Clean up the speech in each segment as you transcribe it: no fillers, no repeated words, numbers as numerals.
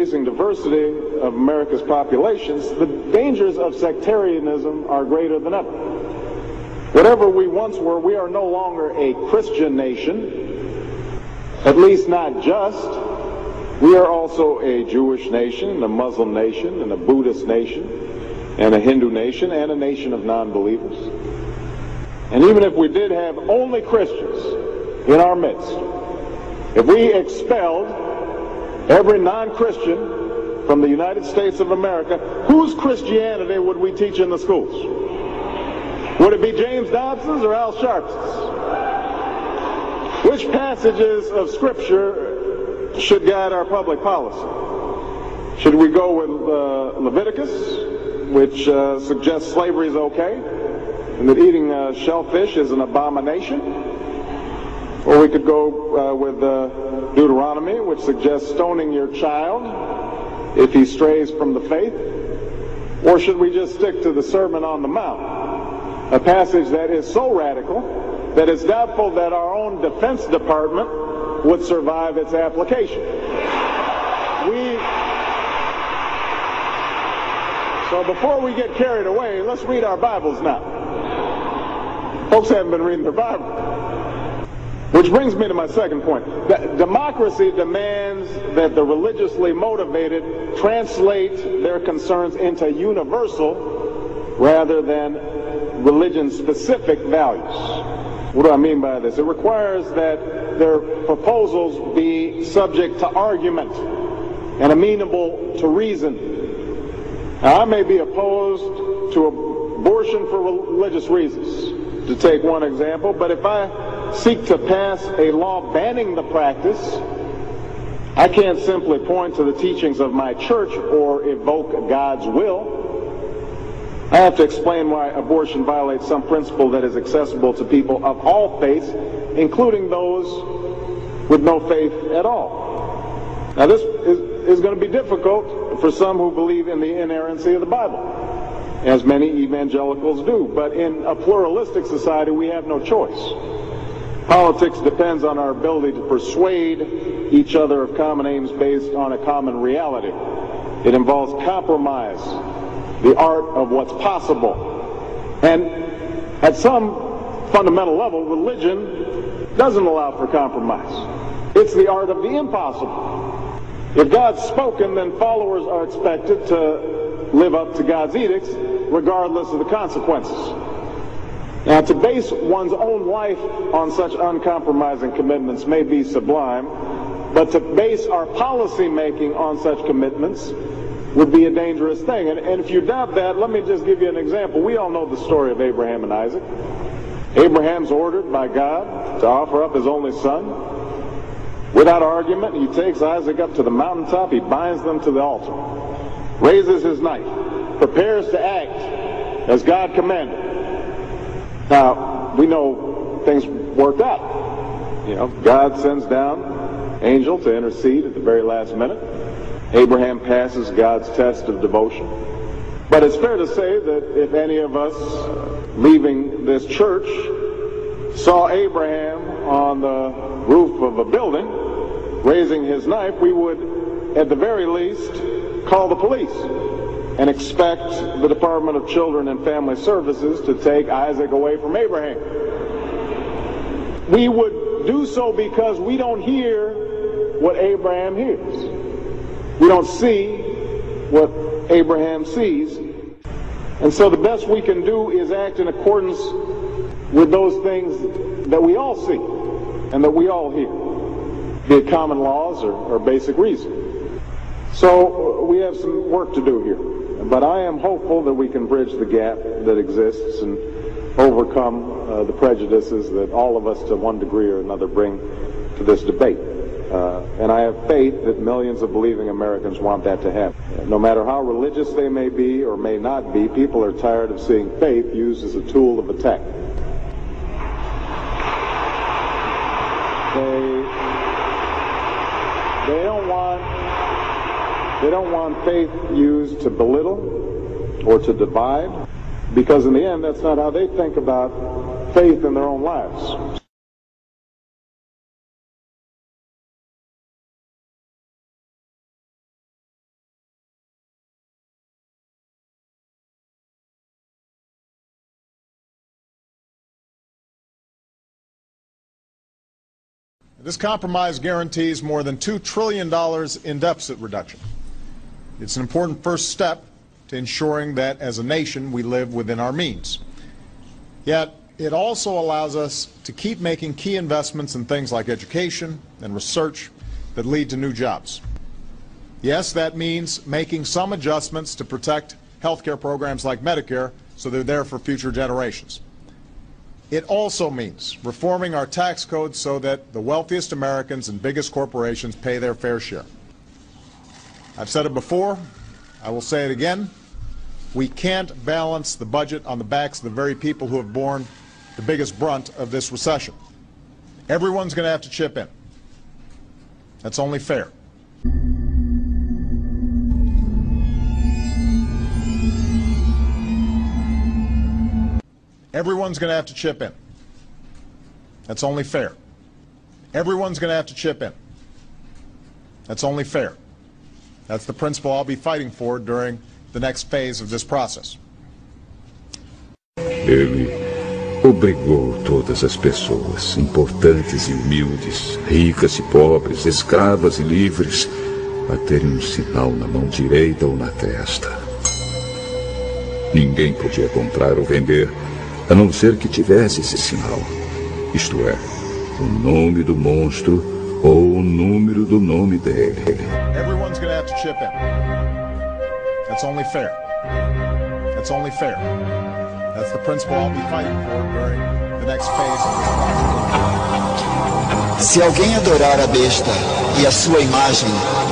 increasing diversity of America's populations, the dangers of sectarianism are greater than ever. Whatever we once were, we are no longer a Christian nation, at least not just. We are also a Jewish nation, a Muslim nation, and a Buddhist nation, and a Hindu nation, and a nation of non-believers. And even if we did have only Christians in our midst, if we expelled every non-Christian from the United States of America, whose Christianity would we teach in the schools? Would it be James Dobson's or Al Sharps's? Which passages of Scripture should guide our public policy? Should we go with Leviticus, which suggests slavery is okay, and that eating shellfish is an abomination? Or we could go with Deuteronomy, which suggests stoning your child if he strays from the faith? Or should we just stick to the Sermon on the Mount, a passage that is so radical that it's doubtful that our own Defense Department would survive its application? So before we get carried away, let's read our Bibles now. Folks haven't been reading their Bible. Which brings me to my second point. Democracy demands that the religiously motivated translate their concerns into universal rather than religion-specific values. What do I mean by this? It requires that their proposals be subject to argument and amenable to reason. Now, I may be opposed to abortion for religious reasons, to take one example, but if I seek to pass a law banning the practice, I can't simply point to the teachings of my church or evoke God's will. I have to explain why abortion violates some principle that is accessible to people of all faiths, including those with no faith at all. Now, this is going to be difficult for some who believe in the inerrancy of the Bible, as many evangelicals do. But in a pluralistic society, we have no choice. Politics depends on our ability to persuade each other of common aims based on a common reality. It involves compromise, the art of what's possible. And at some fundamental level, religion doesn't allow for compromise. It's the art of the impossible. If God's spoken, then followers are expected to live up to God's edicts, regardless of the consequences. Now, to base one's own life on such uncompromising commitments may be sublime, but to base our policy making on such commitments would be a dangerous thing. And if you doubt that, let me just give you an example. We all know the story of Abraham and Isaac. Abraham's ordered by God to offer up his only son. Without argument, he takes Isaac up to the mountaintop, he binds them to the altar, raises his knife, prepares to act as God commanded. Now, we know things worked out. You know, God sends down an angel to intercede at the very last minute. Abraham passes God's test of devotion. But it's fair to say that if any of us leaving this church saw Abraham on the roof of a building raising his knife, we would at the very least call the police and expect the Department of Children and Family Services to take Isaac away from Abraham. We would do so because we don't hear what Abraham hears. We don't see what Abraham sees. And so the best we can do is act in accordance with those things that we all see and that we all hear, be it common laws or basic reason. So we have some work to do here. But I am hopeful that we can bridge the gap that exists and overcome the prejudices that all of us to one degree or another bring to this debate. And I have faith that millions of believing Americans want that to happen. No matter how religious they may be or may not be, people are tired of seeing faith used as a tool of attack. They don't want faith used to belittle or to divide, because in the end, that's not how they think about faith in their own lives. This compromise guarantees more than $2 trillion in deficit reduction. It's an important first step to ensuring that as a nation we live within our means. Yet it also allows us to keep making key investments in things like education and research that lead to new jobs. Yes, that means making some adjustments to protect health care programs like Medicare so they're there for future generations. It also means reforming our tax code so that the wealthiest Americans and biggest corporations pay their fair share. I've said it before, I will say it again, we can't balance the budget on the backs of the very people who have borne the biggest brunt of this recession. Everyone's going to have to chip in. That's only fair. Everyone's going to have to chip in. That's only fair. Everyone's going to have to chip in. That's only fair. That's the principle I'll be fighting for during the next phase of this process. Ele obrigou todas as pessoas, importantes e humildes, ricas e pobres, escravas e livres, a terem um sinal na mão direita ou na testa. Ninguém podia comprar ou vender, a não ser que tivesse esse sinal, isto é, o nome do monstro ou o número do nome dele. Everyone's going to have to chip in. That's only fair. That's only fair. That's the principle I'll be fighting for during the next phase of this process. Se alguém adorar a besta e a sua imagem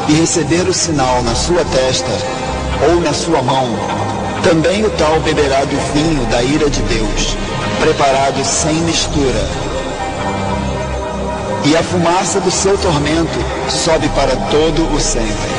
e receber o sinal na sua testa ou na sua mão, também o tal beberá do vinho da ira de Deus, preparado sem mistura. E a fumaça do seu tormento sobe para todo o sempre.